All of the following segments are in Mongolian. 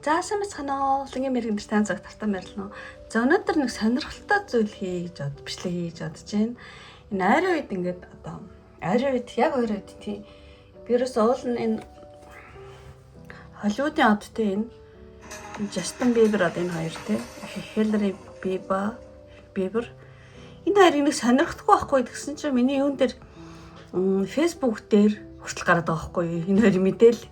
За сайн бацгаана уу. Лингийн мэрэгэн дээр тань цаг тартаа мэрэлнэ. За өнөөдөр нэг сонирхолтой зүйл хийж бод бичлэг хийж бодож байна. Энэ ойрын үед ингээд одоо ойрын үед яг ойрын үед тий. Вирус уул нь энэ Холливуудын одтой энэ Justin Bieber одоо энэ хоёр тий. Hillary Bieber энэ хоёрыг нэг сонирхдаггүй байхгүй гэсэн чинь миний юун дээр Facebook дээр хүртэл гараад байгаа байхгүй энэ хоёр мэдээл.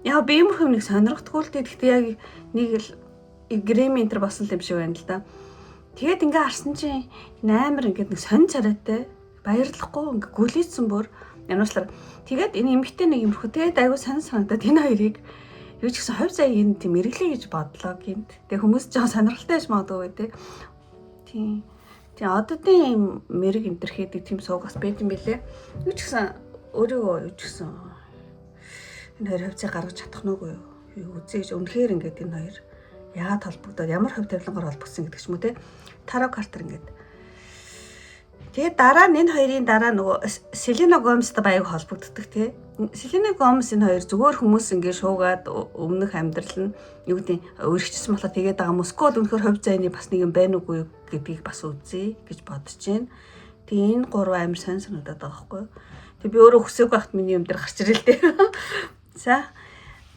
Яа би юм хүм нэг сонирхдаггүй л гэхдээ яг нэг л Grammy энтер болсон юм шиг байна л да. Тэгээд ингээ харсан чинь амар ингээд нэг сонь царайтай баярлахгүй ингээ гүлээсэн бүр януучлаар тэгээд энэ эмэгтэй нэг юмрхүү тэгээд айгуу сонь санагдаад энэ хоёрыг юу ч гэсэн хувь заяа энэ тийм мэрэглэе гэж бодлоо гинт. Тэгээд хүмүүс жоо сонирхолтой байж магадгүй тий. Тийм. Тэгээ ододын мэрэг энтер хийдэг тийм сууг бас байт юм билэ. Юу ч гэсэн өөрийгөө юу ч гэсэн энэ хоёр хувьцаа гаргаж чадах нүггүй юу үзээж үнэхээр ингээд энэ хоёр яагаад холбогдоод ямар хувь тавилангаар холбогдсон гэдэг ч юм уу те Таро Картер ингээд тэгээд дараа нь энэ хоёрын дараа нөгөө Селена Гоместэй баяг холбогддог те Селена Гомес энэ хоёр зүгээр хүмүүс ингээд шуугаад өмнөх амьдрал нь юу гэдэг өөрчлөсөн болохоор тэгээд байгаа Москвад үнэхээр хувь зайны бас нэг юм байна уугүй гэдгийг бас үзье гэж бодож байна. Тэгээ энэ гурав амар сайн санагдаад байгаа байхгүй. Тэг би өөрөө хүсээгүй байхад миний юм дээр гарч ирэл дээ. За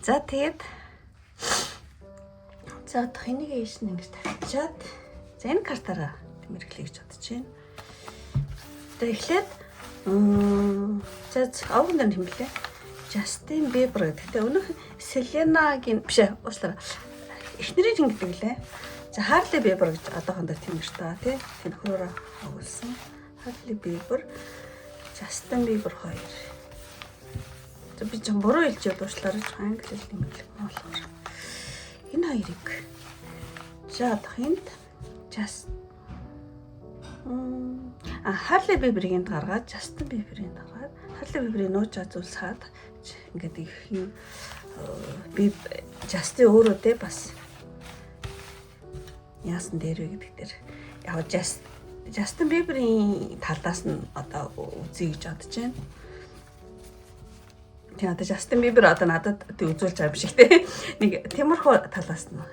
тэгээд за одоо энийг ийш нь ингэж тавьчаад за энэ картаараа тэмэрхлэе гэж бодож байна. Тэгээд эхлээд за авган дээр тэмдэглээ. Justin Bieber гэдэг. Тэ өнөх Селенагийн биш уучлаарай. Эхнэрийг тэмдэглээ лээ. За Harley Bieber гэж одоохондоо тэмэрч та тий. Тэнхрөөрөө агуулсан. Harley Bieber, Justin Bieber хоёр. Би ч буруу хэлж уучлаарай англи хэл нэмэлт болохоор энэ хоёрыг за хинт Harley Bieber-ийн гаргаад Justin Bieber-ийн гаргаад Harley Bieber-ийн нууж азуулсаад ингээд их юм би Justin өөрөө тэ бас яасан дээр вэ гэдэг дээр яг Justin Bieber-ийн талаас нь одоо үзье гэж бодож байна. Тэгээ одоо Justin Bieber одоо надад үзүүлж байгаа юм шиг те. Нэг тиймэрхүү талаас нь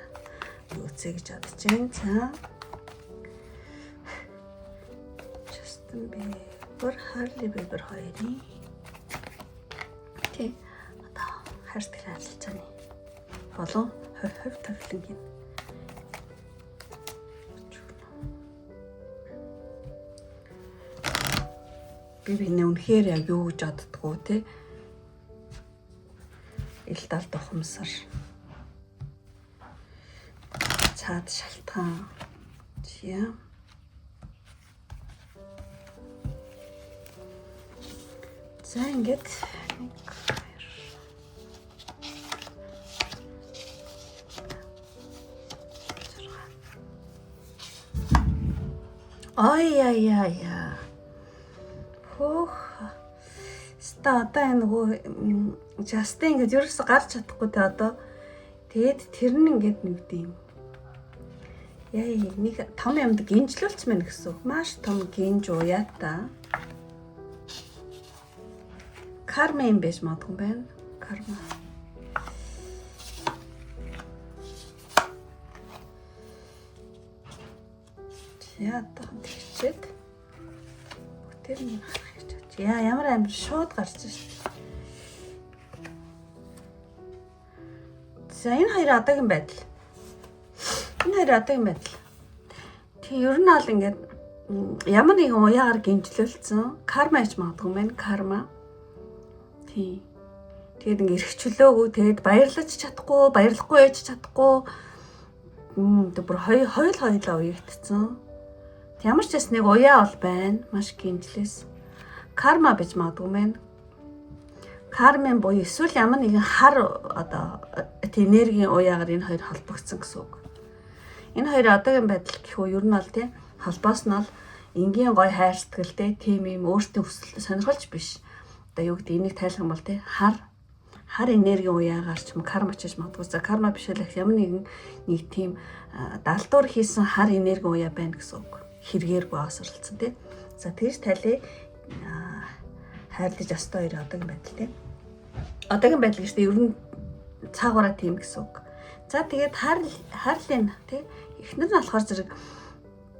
үзье гэж бодож байна. За. Justin Bieber, Harley Bieber хоёрын тий одоо хайртай харилцааны болон хувь тавилангийн би нэ үнэхээр яг юу гэж боддгоо те. Илдал тухамсар цаад шалтгаан тийм за ингээд ай хөх одоо нөгөө Justin ингээд ерөөсө гарч чадахгүй те одоо тэгээд тэр нь ингээд нэг юм яа нэг том юмд гинжлүүлч мэн гэсэн маш том гинж уяа та карма юм биш магадгүй байна карма яа та тэгчээд тэр нь харах гэж яа ямар амир шууд гарч шээ. За энэ хоёр одоогийн байдал. Энэ хоёр одоогийн байдал. Тэг ер нь аль ингээд ямар нэгэн уяагаар гинжлүүлсэн карма гэж магадгүй байна. Карма. Тий. Тэгээд ингээд эрхчлөөгүй тэгээд баярлаж чадахгүй, баярлахгүй яж чадахгүй тэг бүр хоёулаа уягдсан. Ямар ч бас нэг уяа бол байна. Маш гинжлээс. Карма гэж магадгүй байна. Кармен буюу эсвэл ямар нэгэн хар одоо энергийн уяагаар энэ хоёр холбогдсон гэсэн үг. Энэ хоёр одоогийн байдал гэхүү ер нь бол тий холбоос нь бол энгийн гой хайрцагт тий тийм юм өөртөө сонирхолж биш. Одоо юу гэдэг энийг тайлах юм бол тий хар энергийн уяагаар ч юм карма ч гэж магадгүй. За карма биш л ямар нэгэн нэг тийм далдуур хийсэн хар энергийн уяа байна гэсэн үг. Хэрэгээргүй асуулцсан тий. За тэгж тайлээ хайрлаж астай хоёр одоогийн байдал тий. Одоогийн байдал гэжтэй ер нь цаагаараа тийм гэсэн үг. За тэгээд Харлин тий эхнэр нь болохоор зэрэг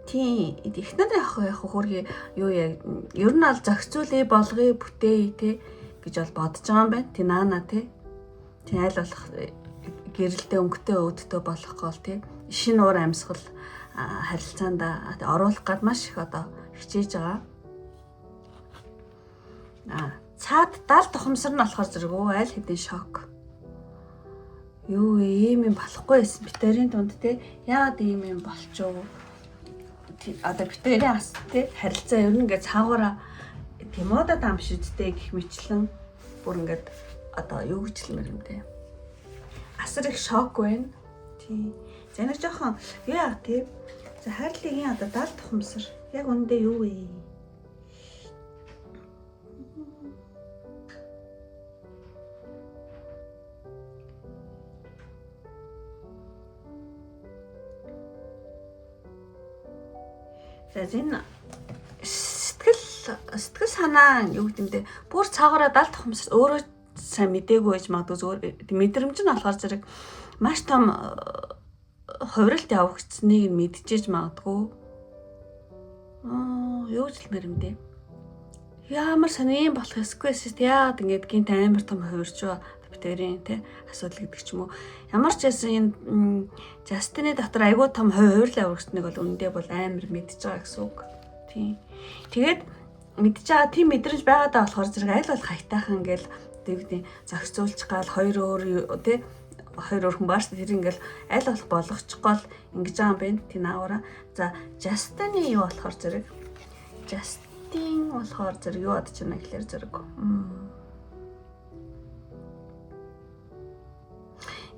тий эхнэр яг хөргий юу яг ер нь аль зохицуулъя болгоё бүтээе тий гэж бол бодож байгаа юм байна. Тий наана тий аль болох гэрэлтэй өнгөтэй өөдтэй болох гол тий шинэ уур амьсгал харилцаанд оруулах гад маш их одоо хичээж байгаа. Цаад 70 тухамсар нь болохоор зэрэг аль хэдийн шок. Юу ийм юм болохгүй байсан. Битэрийн дунд те яагаад ийм юм болчихов? Одоо битэрийн ас те харилцаа ер нь ингээд цаагаараа Тимода дамшидтэй гэх мэтлэн бүр ингээд одоо юу гэчлэмэр юм те. Асар их шок байна. Тий. За нэг жоохон яа те. За хайрлыгийн одоо 70 тухамсар яг үндэ юу вэ? За энэ сэтгэл санаа юу гэмдэ бүр цаагаараа 70 тухамсар өөрөө сайн мдээгүй байж магадгүй мэдрэмж нь болохоор зэрэг маш том хувиралт явагдсныг мэдчихэж магадгүй. Юу ч хэлмээр юм дээ. Ямар сони юм болох эсгүй яагаад ингэж гинт амар том хувирч ба битэрийн те асуудал гэдэг ч юм уу. Ямар ч байсан энэ Жастины дотор айгүй том хувирал явагдсныг бол үндэ бол амар мэдчихэж байгаа гэсэн үг. Тийм. Тэгээд мэдчихэж байгаа тийм мэдрэмж байгаадаа болохоор зэрэг аль болох хайтайхан ингээл тэгвдийн зохицуулж гал хоёр өөр хүн бааш тэр ингээл аль болох болгочих гол ингэж байгаа юм байна. Тийм аавара. За Жастины юу болохоор зэрэг Жастин болохоор зэрэг юу бодож байна гэхээр зэрэг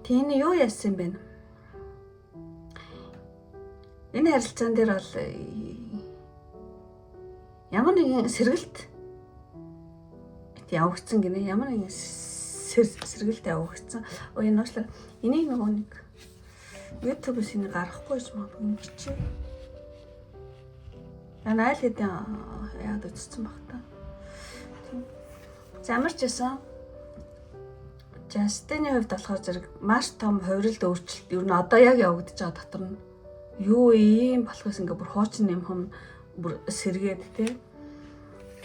тийм юу яасан юм бэ? Энэ харилцаан дээр бол ямар нэгэн сэргэлт явагдсан гинэ. Ямар нэгэн сэргэлт явагдсан. Энэ уучлаа. Энийг нэг YouTube-с энийг гаргахгүй ч магадгүй бичээ. Анайл хэдэн яад үзсэн баг та. Замарч ясан. Жастины хувьд болохоор зэрэг маш том хувиралд өөрчлөлт ер нь одоо яг явагдаж байгаа дотор нь юу ийм болохоос ингээ бүр хуучин юм хам бүр сэргээд тий.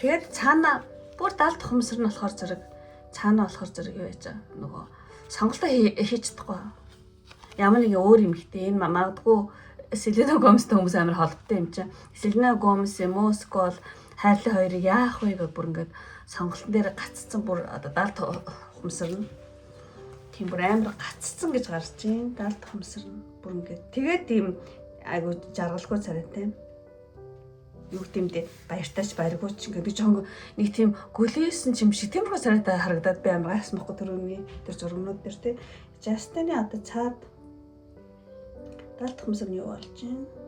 Тэгээд цаана бүр 70 тухамсар нь болохоор зэрэг цаана болохоор зэрэг юу яаж байгаа нөгөө сонголтоо хийж чадахгүй. Ямар нэгэн өөр юм ихтэй энэ магадгүй Селена Гоместэй хүмүүс амар холбоотой юм чинь. Селена Гомес Москол хайрлын хоёрыг яах вэ гэж бүр ингээд сонголтын дээр гаццсан бүр одоо 70 тухамсар нь тийм бүр амар гаццсан гэж гарч ийн 70 тухамсар нь бүр ингээд тэгээд ийм айгу жаргалгүй царайтай юу гэмдэ баяртаач баяргүйч ингээд би жоохон нэг тийм гөлөөсөн юм шиг тиймэрхүү царайтай харагдаад би амар гайхсан байхгүй түрүүний тэр зургнууд дээр тий Жастины одоо цаад 70 тухамсар нь юу болж байна?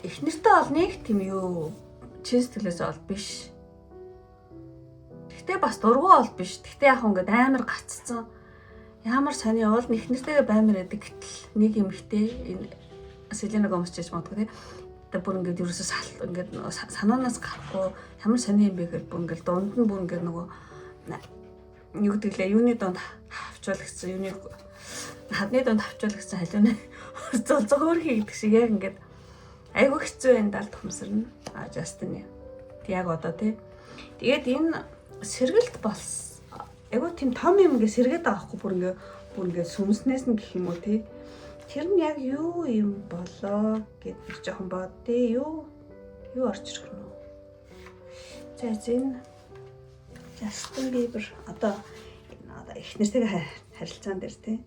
Эхнэртэй бол нэг тийм юу чин сэтгэлээс бол биш. Тэгтээ бас дургу бол биш. Тэгтээ яг ингээд амар гаццсан. Ямар сони уул эхнэртэйгээ баймар байдаг гэтэл нэг юм ихтэй энэ Селена Гомес ч магадгүй тий. Тэгээ бүр ингээд ерөөсөө салт ингээд санаанаас гарахгүй ямар сони юм бэ гэхээр бүр ингээд дунд нь бүр ингээд нөгөө юу гэвэл юуны донд хавчуулагчсан юуны хадны донд хавчуулагчсан халиуны зулзгөөр хийдэг шиг яг ингээд айгу хэцүү энэ 70 тухамсар нь Жастины. Тэг яг одоо тий. Тэгээд энэ сэргэлт болсон. Айгу тийм том юм ингээ сэргээд байгаа хгүй бүр ингээ сүмснээс нь гэх юм уу тий. Тэр нь яг юу юм болоо гэд би жоохон бодъё. Юу орч ирэх нь. За энэ Justin Bieber одоо эхнэртэйгээ харилцаан дээр тий.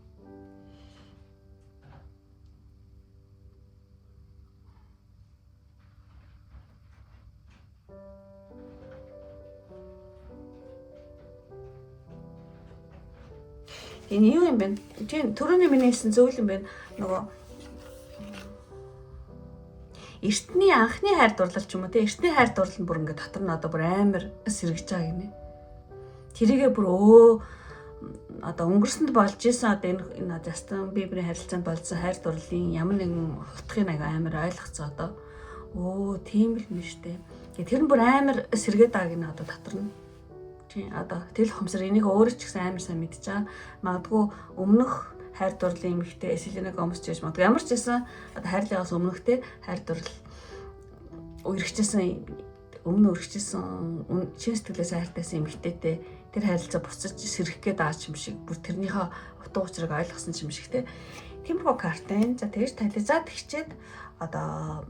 Энэ юу юм бэ? Тийм түрүүний миний хэлсэн зүйл юм байна. Нөгөө эртний анхны хайр дурлал ч юм уу те эртний хайр дурлал нь бүр ингээд дотор нь одоо бүр амар сэргэж байгаа гинэ. Тэрийгээ бүр одоо өнгөрсөнд болж исэн одоо энэ Justin Bieber-ийн харилцаанд болсон хайр дурлалын ямар нэгэн утгыг амар ойлгоцоо одоо тийм л юм штэ. Тэр нь бүр амар сэргээд байгааг нь одоо дотор нь. Тийм одоо тэл хомсор энийг өөрөө ч гэсэн амар сайн мэдчихэж байгаа. Магадгүй өмнөх хайр дурлалын эмэгтэй Селена Гомес ч гэж магадгүй ямар ч байсан одоо хайрлаагаас өмнөхтэй хайр дурлал үргэлжлэсэн чин сэтгэлээс хайртайсан эмэгтэйтэй тэр харилцаа буцаж сэрэх гээд байгаа юм шиг бүр тэрнийхээ утга учирыг ойлгосон юм шигтэй. Тиймэрхүү картын. За тэгж тализаад хичээд одоо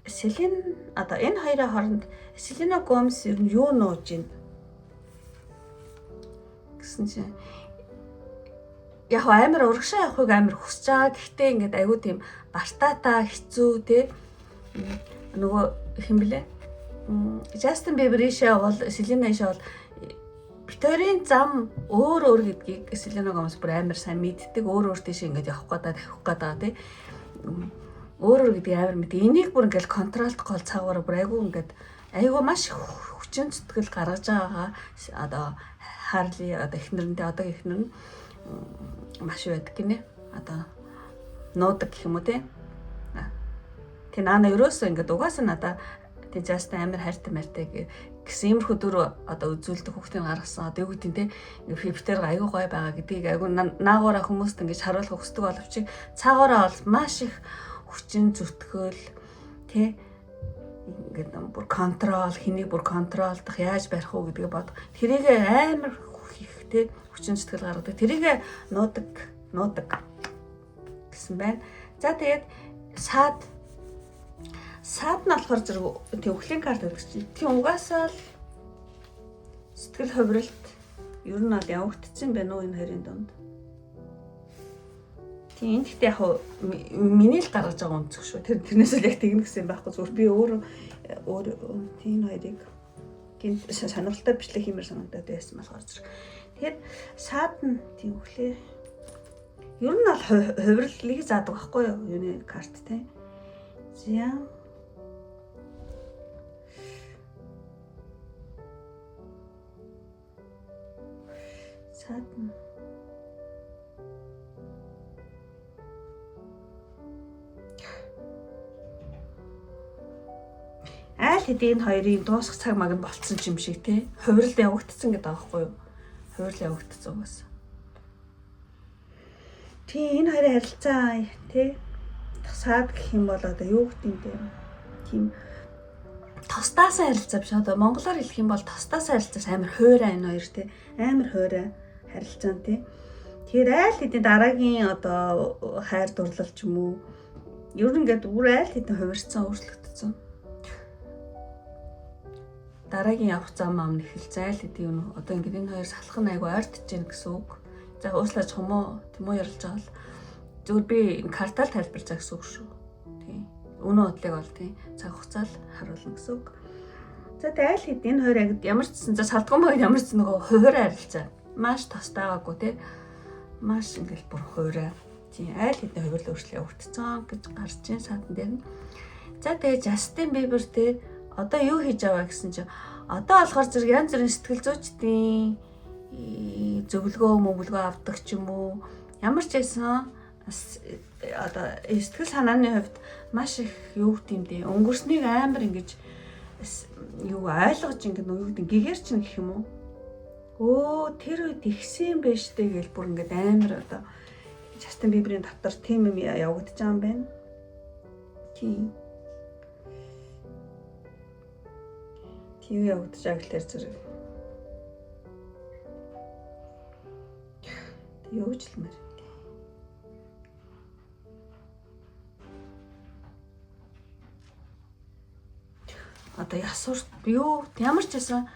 энэ хоёрын хооронд Селена Гомес ер нь юу нууж ийн гэсэн чинь яг амар урагшаа явахыг амар хүсэж байгаа. Гэхдээ ингээд айгүй тийм бартаатаа хэцүү те нөгөө хэм блэ Justin Bieber ийшээ бол Селена ийшээ бол Битэрийн зам өөр гэдгийг Селена Гомес бүр амар сайн мэддэг. Өөр тийш ингээд явах гэдэг тавих гэдэг тий. Өөр гэдэг амар мэддэг. Энийг бүр ингээд контролт гол цагаараа бүр айгүй маш хүчин зүтгэл гаргаж байгаагаа одоо Харли одоо эхнэрнтэй одоо эхнэр нь маш байдаг гинэ. Одоо нуудаг гэх юм уу тий. Тэ наана ерөөсөө ингээд угаасаа надаа тэ Justin амар хайртай мартай гэсэн иймэрхүү дүр одоо үзүүлдэг хүүхдийн гаргасан одоо юу гэдэг те фифтер аягүй гоё байгаа гэдгийг айгүй наагаараа хүмүүст ингэж харуулах хүсдэг боловч цаагаараа бол маш их хүчин зүтгэл те ингээд бүр контрол хэнийг бүр контролдох яаж барих уу гэдгийг бод тэрийг амар их те хүчин зүтгэл гаргадаг тэрийг нуудаг гэсэн байна. За тэгээд саад нь болохоор зэрэг тийм өхлийн карт өгч чинь тийм угаасаа л сэтгэл хувиралт ер нь бол явагдсан байна уу энэ хоёрын донд. Тийм гэхдээ яг миний л гаргаж байгаа өнцөг шүү. Тэрнээс л яг тэгнэ гэсэн байхгүй зүгээр би өөр тийм хоёрыг гинт сонирхолтой бичлэг хиймээр санагдаад байсан болохоор зэрэг. Тэгэхээр саад нь тийм өхлөө ер нь бол хувирлыг заадаг байхгүй юу юуны карт те. За саадна айл хэдийн хоёрын дуусах цаг маг нь болцсон юм шиг те хувирал явагдсан гэдэг аахгүй юу хувирал явагдсан угаас тий энэ хоёрын харилцаа те саад гэх юм бол одоо юу гэдэг юм тийм тостаасаа харилцаа биш одоо монголоор хэлэх юм бол тостаасаа харилцаас амар хуурай энэ хоёр те амар хуурай харилцаан тий. Тэгэхээр айл хэдийн дараагийн одоо хайр дурлал ч юм уу ер нь ингээд бүр айл хэдийн хувирцсан өөрчлөгдсөн. Дараагийн явах зам ам нэхэлцээ айл хэдийн юм одоо ингээд энэ хоёр салах нь айгу ойртож гин гэсэн үг. За ууслаач юм уу ярилж байгаа л зүгээр би энэ картал тайлбарлаж байгаа гэсэн үг шүү. Тий. Үнэ бодлыг бол тий цаг хугацаал харуулна гэсэн үг. За тэгээд айл хэдийн энэ хоёр ямар ч гэсэн за салдган баг ямар ч нөгөө хувираа харилцаа маш тостаагаагүй те маш ингээл бүр хуурай тийм айл хэдийн хувирлын өөрчлөлт явагдсан гэж гарч ийн садан дээр нь. За тэгээ Justin Bieber те одоо юу хийж аваа гэсэн чинь одоо болохоор зэрэг янз бүрийн сэтгэл зүйчдийн зөвлөгөө авдаг ч юм уу ямар ч байсан одоо сэтгэл санааны хувьд маш их юу гэдэм дээ өнгөрснийг амар ингэж юу ойлгож ингэ юу гэдэг гэгээр чинь гэх юм уу тэр үед ихсэн байж тээ гэл бүр ингээд амар одоо Justin Bieber-ийн дотор тийм юм явагдаж байгаа юм байна. Тийм явагдаж байгаа гэхээр зэрэг юу ч л мэр одоо ясуур юу ямар ч байсан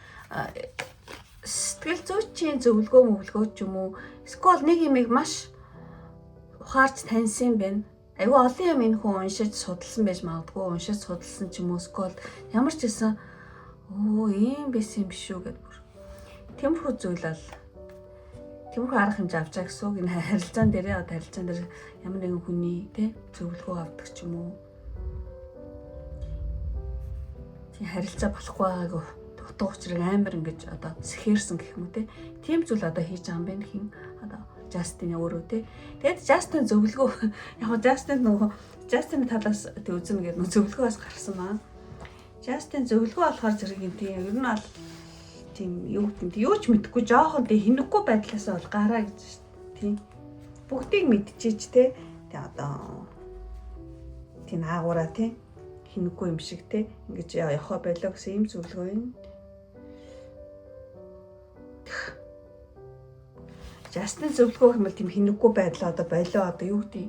сэтгэл зүйчийн зөвлөгөө ч юм уу эсвэл нэг юмыг маш ухаарч таньсан байна. Айгүй олон юм энэ хүн уншиж судалсан байж магадгүй уншиж судалсан ч юм уу эсвэл ямар ч байсан ийм байсан юм биш үү гэдэг. Тиймэрхүү зүйл бол тиймэрхүү арга хэмжээ авч байгаа гэсэн үг. Энэ харилцаан дээр ямар нэгэн хүний тий зөвлөгөө авдаг ч юм уу. Тийм харилцаа болохгүй байгаагүй утга учирыг амар ингэж одоо сэхэрсэн гэх юм уу те. Тийм зүйл одоо хийж байгаа юм байна хин одоо Justin өөрөө те. Тэгэд Justin зөвлөгөө яг Justin талаас тэг үзнэ гэдэг зөвлөгөөс гарсан маа. Justin зөвлөгөө болохоор зэрэг юм тийм ер нь бол тийм юу гэдэг юу ч мэдэхгүй жоохон тийм хинэггүй байдлаас бол гараа гэж тийм бүгдийг мэдчихэж те одоо тийм аагаараа тийм хинэггүй юм шиг те ингэж явах байлаа гэсэн юм зөвлөгөө юм. Justin зөвлөгөө хэмээл тийм хинэггүй байдлаа одоо болоо одоо юу гэдэг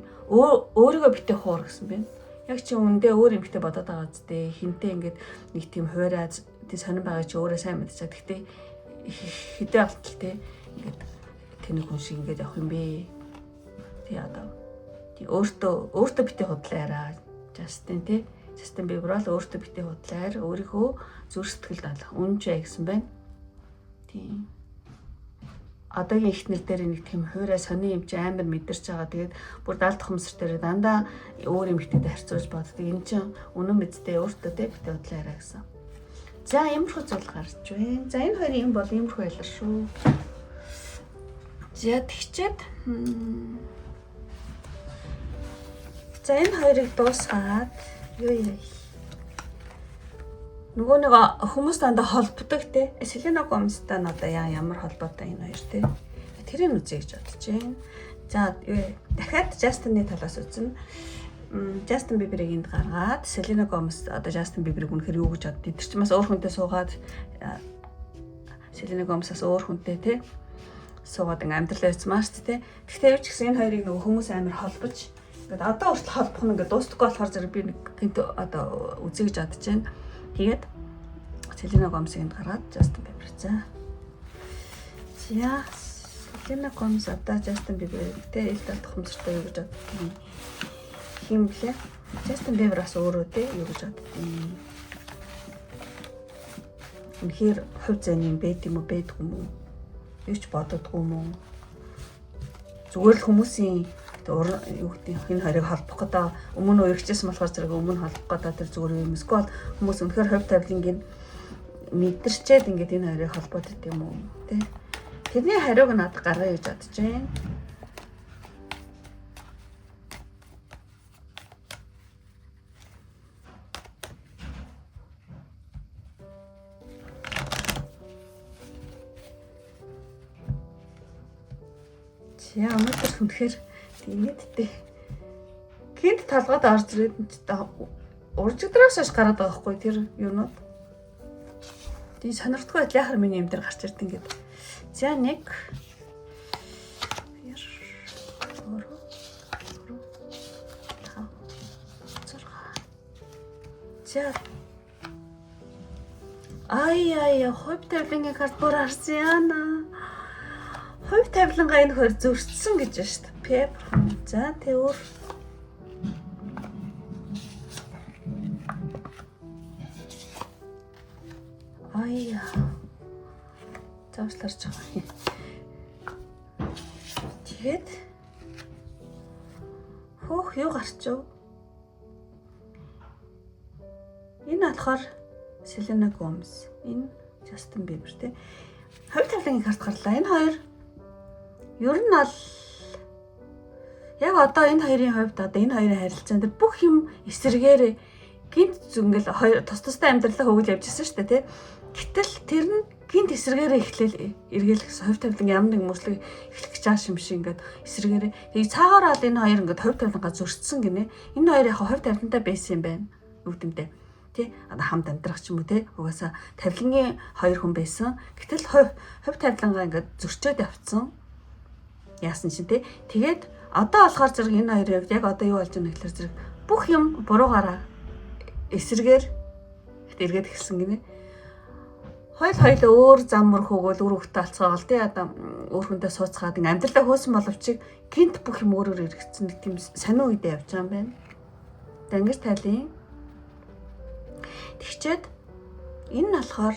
өөрийгөө битээ хуур гэсэн байна. Яг чи үндэ өөр юм ихтэй бодоод байгаа зү хинтээ ингээд нэг тийм хуурай тий сонирн байгаа чи өөрөө сайн мэдчихэ. Гэхдээ хэдэ алтал тий ингээд тэнэг хүн шиг ингээд явах юм бэ. Тий одоо тий өөртөө битээ худлаараа Justin тий Justin Bieber бол өөртөө битээ худлаар өөрийнхөө зүрх сэтгэлд алах үнжээ гэсэн байна. Тий одоогийн ихнэр дээр нэг тийм хуурай сони юм чи амар мэдэрч байгаа. Тэгээд бүр даалт хумсар дээр дандаа өөр юм ихтэй харьцуулж боддог. Энэ чинь үнэн мэдтэй өөртөө тэ битээ бодлоорой гэсэн. За иймэрхүү зүйл гарч байна. За энэ хоёрын юм бол иймэрхүү байлаа шүү. За тэгчээд за энэ хоёрыг дуусгаад юу яа. Нөгөө нэг хүмүүс дандаа холбдог те. Selena Gomez-тай одоо ямар холбоотой энэ хоёр те. Тэрийг үзье гэж бодож байна. За дахиад Justin-ы талаас үзнэ. Justin Bieber-ийг энд гаргаад Selena Gomez одоо Justin Bieber-ийг үнэхээр юу гэж боддог. Тэр чинь бас өөр хүнтэй суугаад Selena Gomez-аас өөр хүнтэй те. Суугаад амьдралаа явцмаар шүү те. Гэхдээ юу ч гэсэн энэ хоёрыг нөгөө хүмүүс амар холбож ингээд одоо хүртэл холбох нь ингээд дуустдаггүй болохоор зэрэг би нэг гинт одоо үзье гэж бодож байна. Тэгээд Selena Gomez-ийг гаргаад Justin Bieber за. Selena Gomez одоо Justin Bieber-тэй ил талд хэмжиртэй юу гэж боддог юм блэ? Justin Bieber-аас өөрөө тэ юу гэж боддог юм. Үнэхээр хувь зэний юм байд юм уу байдгүй юм уу? Юу ч боддоггүй юм уу? Зүгээр л хүмүүсийн юу гэдэг энэ хоёрыг холбох гэдэг өмнө үерхчихсэн болохоор зэрэг өмнө холбох гэдэг тэр зүгээр юм эсвэл хүмүүс үнэхээр хувь тавилангийн мэдэрчээд ингээд энэ хоёрыг холбоотой юм уу тий. Тэрний хариуг надад гаргая гэж бодож байна. За өнөөдөр үнэхээр тиймээдтэй. Гинт талгаад орж ирээд уржигдраас хойш гараад байгаа хгүй тэр юунууд. Тийм сонирхтгүй байл яхаар миний юм дээр гарч ирд ингээд. За 1 2 3 4 5 6. За ай хувь тавилангийн карт бүр харсан яана. Хувь тавилангаа энэ хоёр зөрчсөн гэж байна шүү дээ. Paper. За тэ өөр. Аяа. Завсларч байгаа. Тэгээд хөөх юу гарчив? Энэ болохоор Selena Gomez, энэ Justin Bieber тэ. Хувь тавилангийн карт гарлаа. Энэ хоёр ер нь бол яг одоо энэ хоёрын хувьд одоо энэ хоёрын харилцаанд бүх юм эсэргээр гинт зүнгэл хоёр тус тустай амьдралаа хөвгөл явж ирсэн шүү дээ тий. Гэтэл тэр нь гинт эсэргээр эхлээл эргээл хувь тавилангийн ямар нэг мөслөг эхлэх гэж байгаа юм шиг ингээд эсэргээр тэгээ цаагаар бол энэ хоёр ингээд хувь тавилангаа зөрчсөн гинэ. Энэ хоёр яг хувь тавилантай байсан юм байна. Үгдэмтэй. Тий одоо хамт амьдрах ч юм уу тий угаасаа тавилангийн хоёр хүн байсан. Гэтэл хувь тавилангаа ингээд зөрчөөд явцсан. Яасан чинь тий тэгээд одоо болохоор зэрэг энэ хоёр яг одоо юу болж байгаа юм гэхээр зэрэг бүх юм буруугаараа эсэргээр эргээд эхэлсэн гинэ. Хоёул өөр зам мөр хөөгөл үр хөвгтэй алцгаал тий одоо өөр хүнтэй сууцгаад амьдралаа хөөсөн боловч гинт бүх юм өөрөөр эргэцсэн нэг тийм сонио үедээ явж байгаа юм байна. За ингэж тайлын. Тэгчээд энэ нь болохоор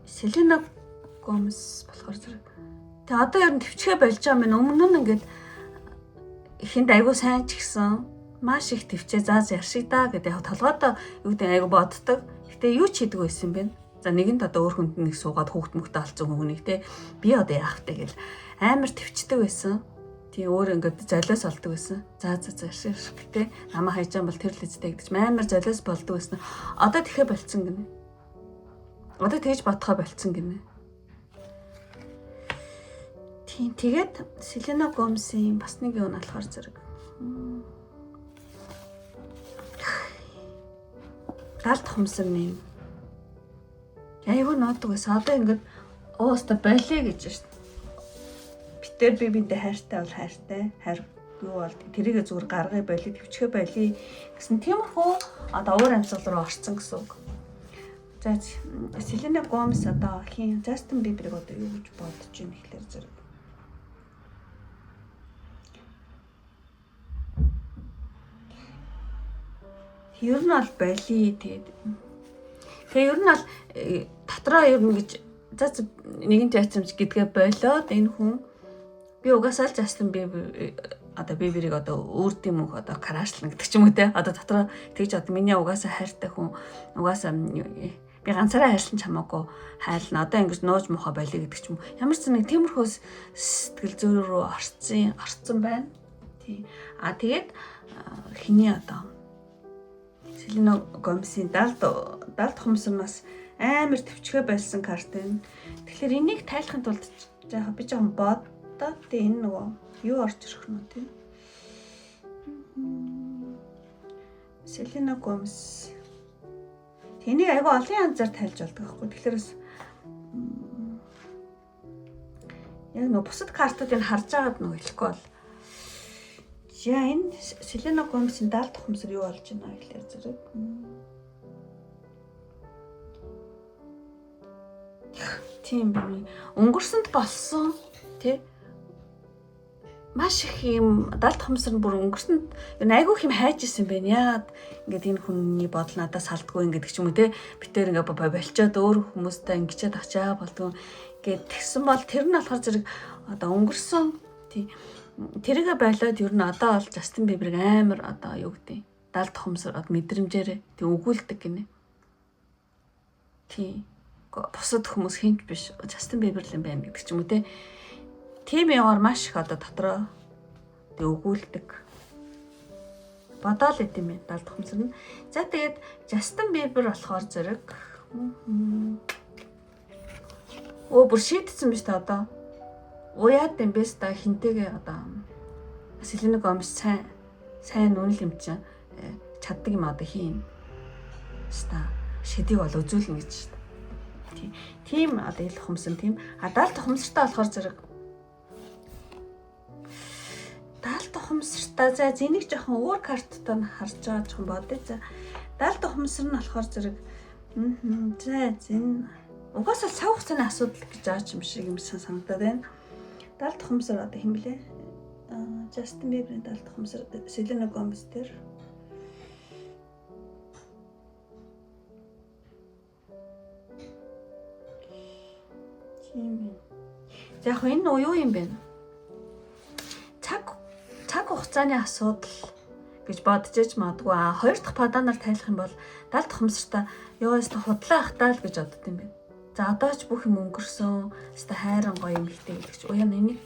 Selena Gomez болохоор зэрэг тэгээ одоо ер нь төвчгээ болж байгаа юм. Өмнө нь ингээд ихэнд айгуу сайн ч гэсэн маш их төвчээ зааз яршиг да гэдэг яг толгойдоо юу гэдэг айгуу боддог. Гэтэ юу ч хийдэг байсан юм бэ? За нэгэнд одоо өөр хүнд нэг суугаад хүүхд мөхтэй олцсон хүнийг те би одоо яах вэ гэл амар төвчдөг байсан. Тий өөр ингээд золиос олдог байсан. За гэтээ намаа хайж байгаа бол тэр л үстэй гэж амар золиос болдог байсан. Одоо тэхэ болцсон гинэ. Одоо тэгж бодхоо болцсон гинэ. Тийм тэгээд Селена Гомесийн бас нэг юм болохоор зэрэг. Далд хумсарны айгүй нуудаг байсан. Одоо ингээд ууста болиё гэж шүү. Битэр би бинтэ хайртай бол хайртай. Хайр юу бол тэрийгэ зүгээр гаргая болиё, төвчгөө болиё гэсэн тиймэрхүү одоо уур амьсгал руу орсон гэсэн үг. За Селена Гомес одоо хин Justin Bieber-ыг одоо юу гэж бодож байна гэхлээр зэрэг. Ер нь бол болиё тэгээд. Тэгээ ер нь бол дотроо ер нь гэж за нэгэн жаачмж гэдгээ болоод энэ хүн би угаасаа л Justin Bieber одоо Bieber-ыг одоо өөртөө мөнх одоо крашлна гэдэг ч юм уу те. Одоо дотроо тэгж одоо миний угаасаа хайртай хүн угаасаа би ганцаараа хайрлан чамаагүй хайрлна. Одоо ингэж нууж мохоо болиё гэдэг ч юм уу. Ямар ч нэг тиймэрхүү сэтгэл зүйн рүү орцсон байна. Тий. Тэгээд хиний одоо Селена Гомесийн далд хумсарнаас амар төвчгөө байсан картын. Тэгэхээр энийг тайлахын тулд би жоохон бодоод энэ нөгөө юу орж ирэх нь тийм. Селена Гомес. Тэнийг айгүй олон янзаар тайлж болдог байхгүй. Тэгэхээр яг нөгөө бусад картуудыг харж байгаад нөгөө хэлэхгүй бол. За энэ Селена Гомесийн далд хумсар юу болж байна гэхээр зэрэг. Тийм би өнгөрсөнд болсон тий маш их юм далд хумсар нь бүр өнгөрсөнд айгүй юм хайж исэн байна. Яагаад ингээд энэ хүний бодол надаас салдгүй ингээд ч юм уу те битээр ингээд болчоод өөр хүмүүстэй ингэчээд очаа болдгоо ингээд тэгсэн бол тэр нь болохоор зэрэг одоо өнгөрсөн тий тэргээ байлаад ер нь одоо бол Justin Bieber амар одоо юу гэдэг далд хумсар мэдрэмжээр тий өгүүлдэг гинэ. Тий бусад хүмүүс хинт биш Justin Bieber л юм байна гэдэг ч юм уу те. Тийм яваар маш их одоо дотроо тий өгүүлдэг. Бодоол идэм юм далд хумсар нь. За тэгээд Justin Bieber болохоор зэрэг бүр шийдсэн биз та одоо. Уяад юм бэс та хинтэйгээ одоо Селена Гомес сайн үнэл юм чинь чаддаг юм одоо хийн. Ста шидийг бол үзүүлнэ гэж шүү дээ. Тийм одоо ил хумсан тийм. Далд хумсартай болохоор зэрэг далд хумсартай за зэнийг жоохон өөр карттай нь харж байгаа жоохон бодъё. За далд хумсар нь болохоор зэрэг за зэн угаасаа цаг хугацааны асуудал гэж аач юм шиг юм санагдаад байна. Далд хумсар одоо хэм блэ? Justin Bieber-ийн далд хумсар Селена Гомес дээр. Тийм. За яг энэ юу юм бэ? Цаг хугацааны асуудал гэж бодож иж магадгүй. Хоёр дахь паданаар тайлах юм бол далд хумсартаа ёо өстө худлаа ахтаа л гэж бодд юм байна. За одоо ч бүх юм өнгөрсөн. Өстө хайран гоё юм ихтэй гэдэг чи. Уяа энийг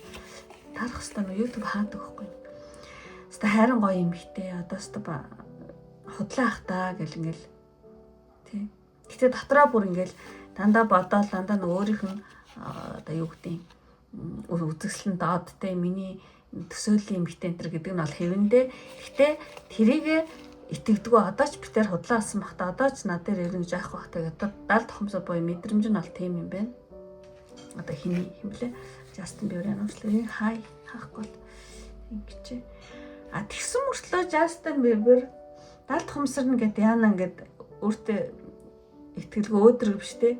тарах хэвээр нь YouTube хаадаг байхгүй. Өстө хайран гоё юм ихтэй. Одоо өстө худлаа ахтаа гэл ингээл тий. Гэтэ дотроо бүр ингээл дандаа бодоол дандаа нэг өөрийнх нь одоо юу гэдэг үзэсгэлэн доодтэй миний төсөөллийн эмэгтэй энэ гэдэг нь бол хэвэндээ. Гэтэ тэрийг итгэдэггүй одоо ч битээр худлаасан бахта одоо ч над дээр ирнэ гэж яах бахта гэдэг далд хумсар боё мэдрэмж нь бол тийм юм байна. Одоо хиний хэмлээ Justin Bieber-ийн амжилтыг хаахгүй ингэж. Тэгсэн мөртлөө Justin Bieber далд хумсар нь гэдэг яана ингээд өөртөө итгэлгүй өөдрөг биш те.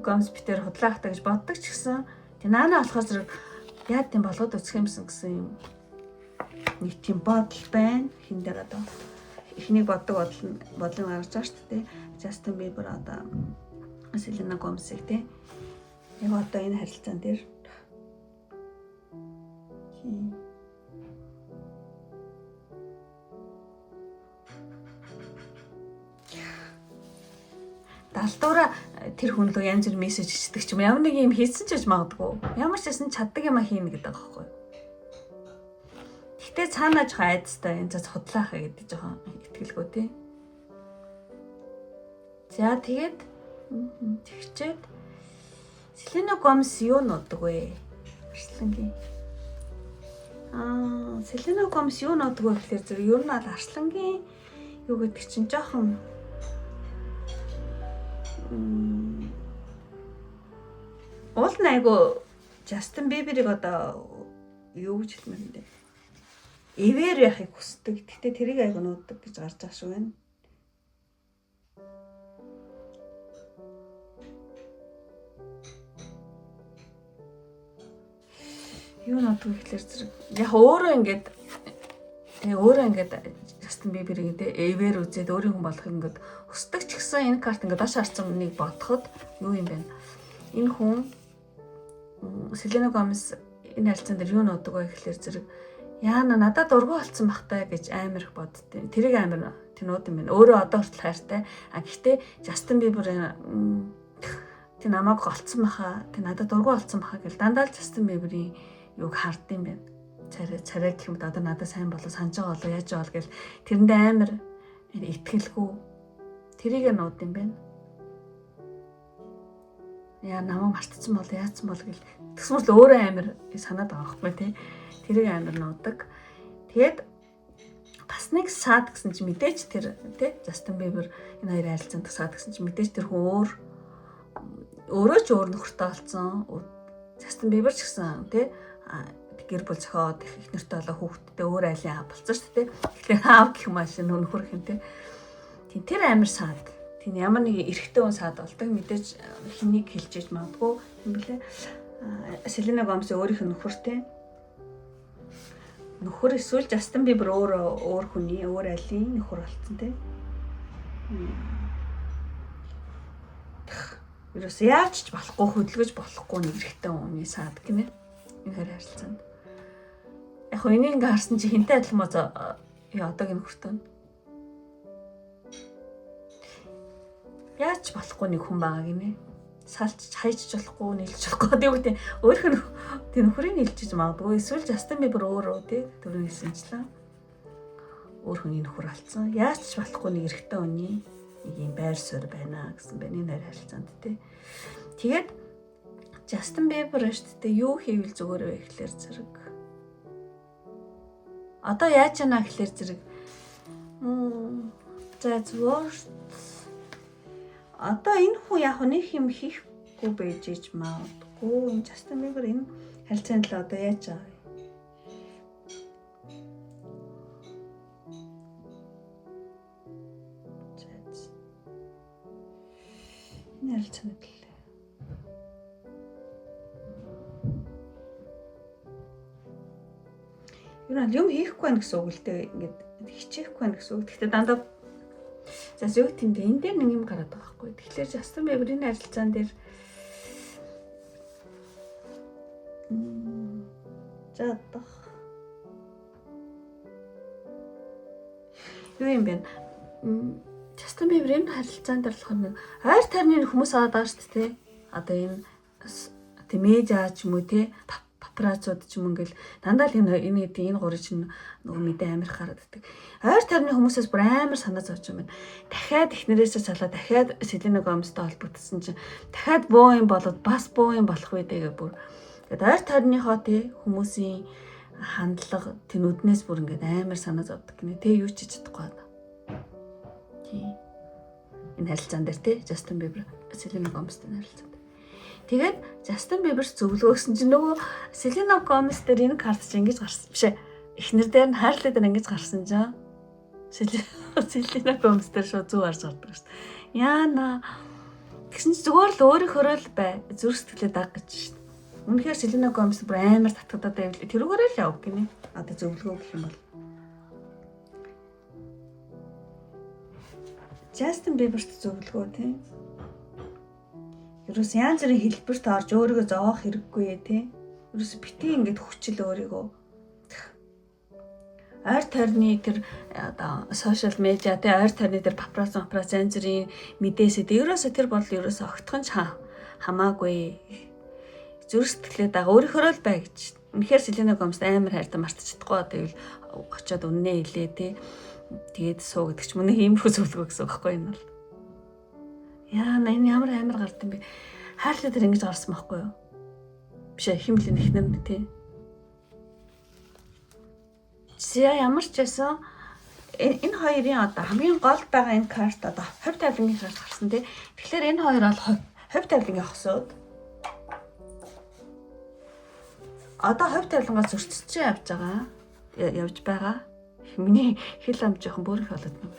Гомес битээр худлаахтаа гэж боддог ч гэсэн тий наана болохоор зэрэг яа тийм болгоод өсөх юмсан гэсэн юм нэг тийм бодол байна. Хин дээр одоо эхнийг боддог бодлын гарч байгаа шүү дээ. Justin Bieber одоо Селена Гомесийг тий яг одоо энэ харилцаан дээр далдуура тэр хүн лөө янз бүр мессеж хийдэг ч юм ямар нэг юм хийсэн ч гэж магадгүй. Ямар ч байсан чаддаг юм а хийнэ гэдэг байгаа байхгүй. Гэтэ цаанаа жоохон айдастай энэ цаа хотлаахаа гэдэг жоохон итгэлгүй тий. За тэгээд тэгчээд Selena Gomez юу нуудаг вэ? Арслангийн. Selena Gomez юу нуудаг вэ гэхээр зэрэг ер нь аль Арслангийн юу гэдэг чинь жоохон уул найгу Justin Bieber-ыг одоо юу гэж хэлмээр юм бэ? Эвэр яхийг хүсдэг. Гэтэ тэрийг айгу нуудаг гэж гарч байгаа шүү байна. Юу нуудаг гэхэлэр зэрэг яг өөрөө ингээд Justin Bieber-ийг эвэр үзээд өөрийн хүн болохыг ингээд хүсдэг ч гэсэн энэ карт ингээд дош харсан нэг бодоход юу юм бэ? Энэ хүн Selena Gomez энэ харилцаан дээр юу нуудаг вэ гэхэлэр зэрэг яана надад ургуу болсон бахтай гэж амар их боддیں۔ Тэрийг амар тэнүүд юм байна. Өөрөө одоо хүртэл хайртай. Гэхдээ Justin Bieber тэ намайг голцсон баха, тэ надад ургуу болсон баха гэл дандаа л Justin Bieber-ийн юуг хардсан байна. Царай гэх юм одоо надад сайн болоо санаж байгаа болоо яаж байгаа гэл тэрэндээ амар итгэлгүй тэрийг нууд юм байна. Яа намайг мартцсан бол яатсан бол гэл тэгсмэл өөрөө амар санаад байгаа байхгүй тий. Тэрийг амар нуудаг. Тэгээд бас нэг саад гэсэн чи мэдээж тэр тий Justin Bieber энэ хоёр харилцаанд саад гэсэн чи мэдээж тэр хүн өөрөө ч өөр нөхөртэй болсон. Justin Bieber ч гэсэн тий гэр бүл зохиод их нэртэй болоо хүүхдтэй өөр айлын аав болсон шүү дээ. Тэгэхээр аав гэх машин нөхөр гэх юм тий. Тэр амар саад. Тийм ямар нэг эрэгтэй хүн саад болдог. Мэдээж хэнийг хэлж иж магадгүй юм блэ. Selena Gomez өөрийнх нь нөхөртэй. Нөхөр эсвэл Justin Bieber өөр хүний өөр айлын нөхөр болсон тий. Юус яаж ч болохгүй хөдөлгөж болохгүй нэг эрэгтэй хүний саад гинэ. Энэ хоёр харилцаанд. Яг хөө энийг ингээ харсан чи хинтэй адилхан моо одоогийн нөхөртөө. Яаж ч болохгүй нэг хүн байгаа гинэ. Салж хайчж болохгүй, нийлж болохгүй. Тэгээд өөрөх нь тэр нөхрийг нийлжиж магадгүй. Эсвэл Justin Bieber өөрөө тий түрүүн хэлсэнчлээ. Өөр хүний нөхөр алдсан. Яаж ч болохгүй нэг эрэгтэй хүний нэг юм байр суурь байна гэсэн байна энэ хоёр харилцаанд тий. Тэгээд Justin Bieber шүү дээ юу хийвэл зүгээр вэ гэхлээр зэрэг. Одоо яаж яана гэхлээр зэрэг that's worst. Одоо энэ хүн яг нэг юм хийхгүй байж иж магадгүй. Энэ Justin Bieber энэ харилцаанд л одоо яаж байгаа вэ? Энэ харилцаанд л юм хийхгүй байх гэсэн үг л дээ. Ингээд хичээхгүй байх гэсэн үг. Гэхдээ дандаа за зөв тийм дээ. Энэ дээр нэг юм гараад байгаа байхгүй. Тэгэхээр Justin Bieber-ийн харилцаан дээр за одоо юу юм бэ? Justin Bieber-ийн харилцаан дээр болохоор нэг ойр тойрны хүмүүс аваад байгаа шүү дээ. Одоо энэ тэмээж аач юм уу те папарацууд ч юм ингээл дандаа л энэ гурыг чинь нөгөө мэдээ амар хараад байдаг. Ойр тойрны хүмүүсээс бүр амар санаа зовж юм байна. Дахиад эхнэрээсээ салаа дахиад Selena Gomez-тэй холбогдсон чинь дахиад боо юм болоод бас боо юм болох вэ гээ бүр. Тэгээд ойр тойрныхоо тий хүмүүсийн хандлага тэнүүднээс бүр ингээд амар санаа зовдөг гинэ. Тэ юу ч хийж чадахгүй байна. Тий. Энэ харилцаан дээр тий Justin Bieber Selena Gomez-тэй харилцаан. Тэгээд Justin Bieber зөвлөгөөсөн чинь нөгөө Selena Gomez дээр энэ карт чинь ингэж гарсан биш ээ. Эхнэр дээр нь хайрлаа дээр ингэж гарсан чинь Selena Gomez дээр шууд зүг харж гардаг шүү дээ. Яана гэсэн чинь зүгээр л өөрийнхөө л бай. Зүрх сэтгэлээ даг гэж шүү дээ. Үнэхээр Selena Gomez бүр амар татгадаад байвал тэрүүгээрээ л яв гинэ. Одоо зөвлөгөө гэх юм бол Justin Bieber-т зөвлөгөө тийм. Ерөөс янз бүрийн хэлбэрт орж өөрийгөө зоох хэрэггүй тий. Ерөөс битгий ингээд хүчил өөрийгөө. Ойр тойрны тэр одоо сошиал медиа тий ойр тойрны тэр папарац янз бүрийн мэдээсээ ерөөсө тэр бол ерөөсө огтхон ч хамаагүй. Зүрх сэтгэлээ дагаа өөрийнхөө л бай гэж. Үнэхээр Selena Gomez амар хайртай мартаж чадахгүй. Тэгвэл очиод үннээ хэлээ тий. Тэгээд суу гэдэг ч мөн нэг иймэрхүү зөвлөгөө гэсэн үг байхгүй энэ бол. Яа энэ ямар амар гард юм бэ? Хайрлаа тэр ингэж гарсан байхгүй юу? Биш ээ химлэн ихнэр нь тий. За ямар ч байсан энэ хоёрын одоо хамгийн гол байгаа энэ карт одоо хувь тавилангийн карт гарсан тий. Тэгэхээр энэ хоёр бол хувь тавилангийн хосууд. Одоо хувь тавилангаас зөрчиж явж байгаа. Миний хэл ам жоохон бөөрөх болоод байна.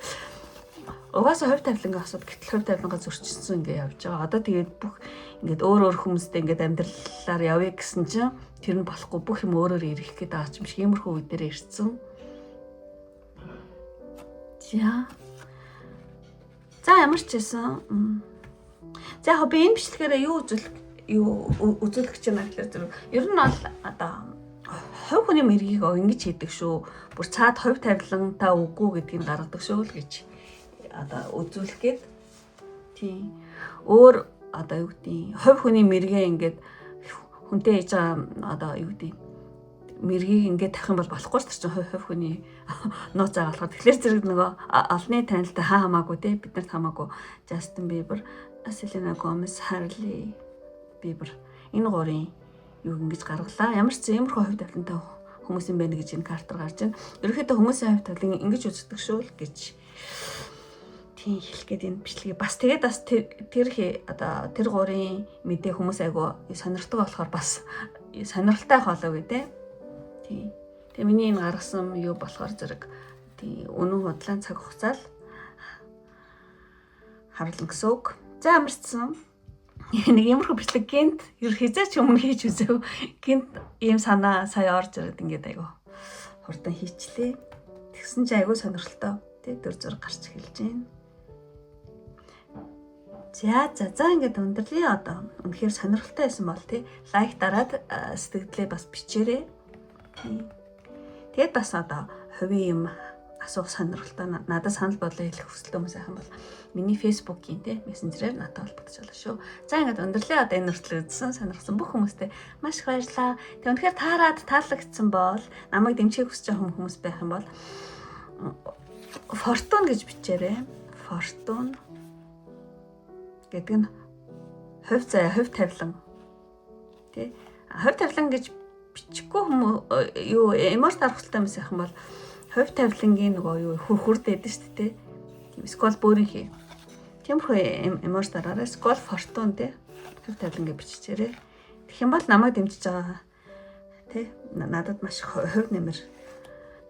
Угаасаа хувь тавилангийн хосууд гэтэл хувь тавилангаа зөрчсөн ингээ явж байгаа. Одоо тэгээд бүх ингээд өөр хүмүүстэй ингээд амьдралаар явъя гэсэн чинь тэр нь болохгүй бүх юм өөрөөр ирэх гээд байгаа юм шиг иймэрхүү үе дээр ирсэн. За ямар ч байсан. За яг би энэ бичлэгээрээ юу үзүүлэх гэж байна гэхээр ер нь бол одоо хувь хүний мэргийг ингэж хийдэг шүү. Бүр цаад хувь тавилантай үгүй гэдгийг гаргадаг шүү л гэж одоо үзүүлэх гээд тийм өөр одоо юу гэдэг хувь хүний мэргээ ингээд хүнтэй хийж байгаа одоо юу гэдэг мэргийг ингээд тавих юм бол болохгүй ч чинь хувь хүний нууцаа болохоор тэгэхээр зэрэг нөгөө олны танилтай хамаагүй те бид нарт хамаагүй Justin Bieber, Selena Gomez, Hailey Bieber энэ гурийн юу ингэж гаргалаа. Ямар ч иймэрхүү хувь тавилантай хүмүүс юм байна гэж энэ картаар гарч байна. Ерөнхийдөө хүмүүсийн хувь тавилан ингэж үздэг шүү л гэж тийм хэлэх гээд энэ бичлэгийг бас тэгээд бас тэр гурийн мэдээ хүмүүс айгу сонирхдаг болохоор бас сонирхолтой болоо гэ тэ. Тийм. Тэгээ миний энэ гаргасан юу болохоор зэрэг тийм үнэн худлаан цаг хугацаал харуулна гэсэн үг. За амарчсан. Нэг юмрхүү бичлэг гинт ер хизээч өмнө хийж үзэв. Гинт ийм санаа сая орж ирээд ингээд айгу хурдан хийчлээ. Тэгсэн чи айгу сонирхолтой. Тэ дөр зур гарч эхэлж байна. За ингээд өндөрлөе одоо. Үнэхээр сонирхолтой байсан бол тий лайк дараад сэтгэлдээ бас бичээрэй. Тэгээд бас одоо хувийн юм асуух сонирхолтой надад санал бодлоо хэлэх хүсэлтэй хүмүүс сайхан бол миний Facebook-ийн тий мессенжерээр надад холбогдож байна шүү. За ингээд өндөрлөе одоо энэ хүртэл үзсэн сонирхсан бүх хүмүүстээ маш их баярлалаа. Тэг үнэхээр таалагдсан бол намайг дэмжих хүсэж байгаа хүмүүс байх юм бол Fortune гэж бичээрэй. Fortune гэдэг нь хувь тавилан тий хувь тавилан гэж бичихгүй хүмүүс юу эмоц дарахтай хүмүүс яхан бол хувь тавилангийн нөгөө юу хүрд байдаг шүү дээ тий скол бөөрийнхээ тиймэрхүү эмоц дараараа скол Fortune тий хувь тавилан гэж биччихээрэй. Тэгэх юм бол намайг дэмжиж байгаа тий надад маш хувь нэмэр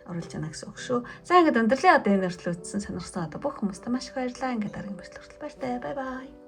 оруулж яана гэсэн үг шүү. За ингээд өндөрлөө одоо энэ хүртэл үзсэн сонирхсан одоо бүх хүмүүстээ маш их баярлалаа. Ингээд дараагийн бичлэг хүртэл баяртай. Бай бай.